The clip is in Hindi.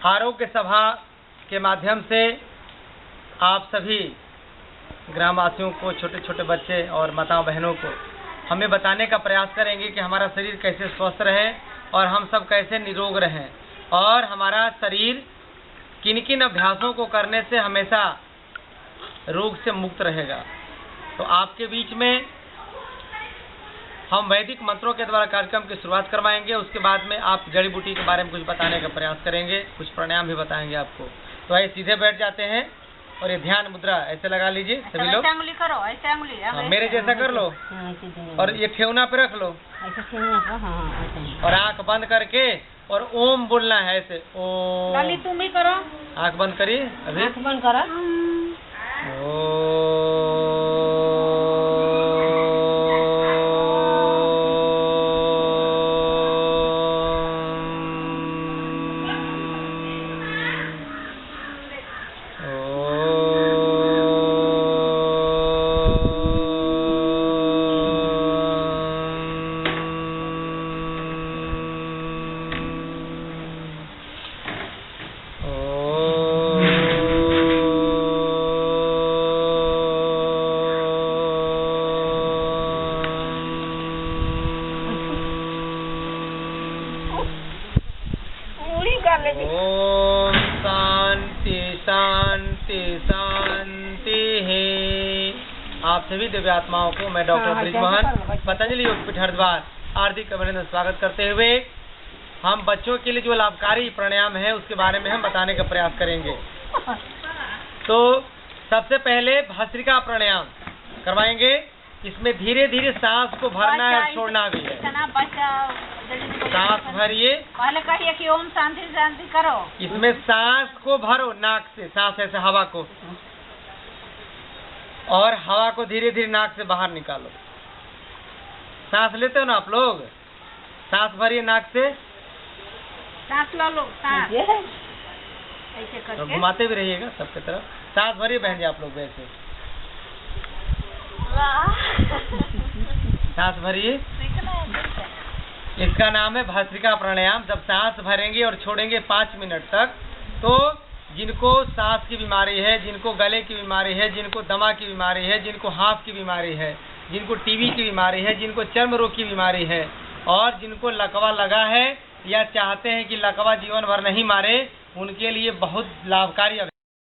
आरोग्य सभा के माध्यम से आप सभी ग्रामवासियों को, छोटे छोटे बच्चे और माताओं बहनों को हमें बताने का प्रयास करेंगे कि हमारा शरीर कैसे स्वस्थ रहे और हम सब कैसे निरोग रहें और हमारा शरीर किन किन अभ्यासों को करने से हमेशा रोग से मुक्त रहेगा। तो आपके बीच में हम वैदिक मंत्रों के द्वारा कार्यक्रम की शुरुआत करवाएंगे। उसके बाद में आप जड़ी बूटी के बारे में कुछ बताने का प्रयास करेंगे, कुछ प्राणायाम भी बताएंगे आपको। तो आइए सीधे बैठ जाते हैं और ये ध्यान मुद्रा ऐसे लगा लीजिए सभी लोग। ऐसे उंगली करो, ऐसे उंगली। हाँ, मेरे जैसा कर लो और ये ठेवना पे रख लो और आंख बंद करके और ओम बोलना है ऐसे। ओम। तुम ही करो। आंख बंद करिए, अभी आंख बंद करो। ओम शांति शांति शांति है। आप सभी दिव्य आत्माओं को मैं डॉक्टर ब्रिजमोहन पतंजलि योगपीठ हरिद्वार हार्दिक अभिनंदन स्वागत करते हुए हम बच्चों के लिए जो लाभकारी प्राणायाम है उसके बारे में हम बताने का प्रयास करेंगे। तो सबसे पहले भस्त्रिका प्राणायाम करवाएंगे। इसमें धीरे धीरे सांस को भरना है और छोड़ना भी है। सांस भरिए, पहले कहिए कि ओम शांति शांति करो। इसमें सांस को भरो नाक से, सांस ऐसे हवा को, और हवा को धीरे धीरे नाक से बाहर निकालो। सांस लेते हो ना आप लोग? सांस भरिए नाक से, सांस लो, सांस ऐसे और करके घुमाते भी रहिएगा सबके तरफ। सांस भरिए बहन जी आप लोग वैसे, सांस भरिए। इसका नाम है भस्त्रिका प्राणायाम। जब सांस भरेंगे और छोड़ेंगे 5 मिनट तक, तो जिनको सांस की बीमारी है, जिनको गले की बीमारी है, जिनको दमा की बीमारी है, जिनको हाफ की बीमारी है, जिनको टीबी की बीमारी है, जिनको चर्म रोग की बीमारी है और जिनको लकवा लगा है या चाहते हैं कि लकवा जीवन भर नहीं मारे, उनके लिए बहुत लाभकारी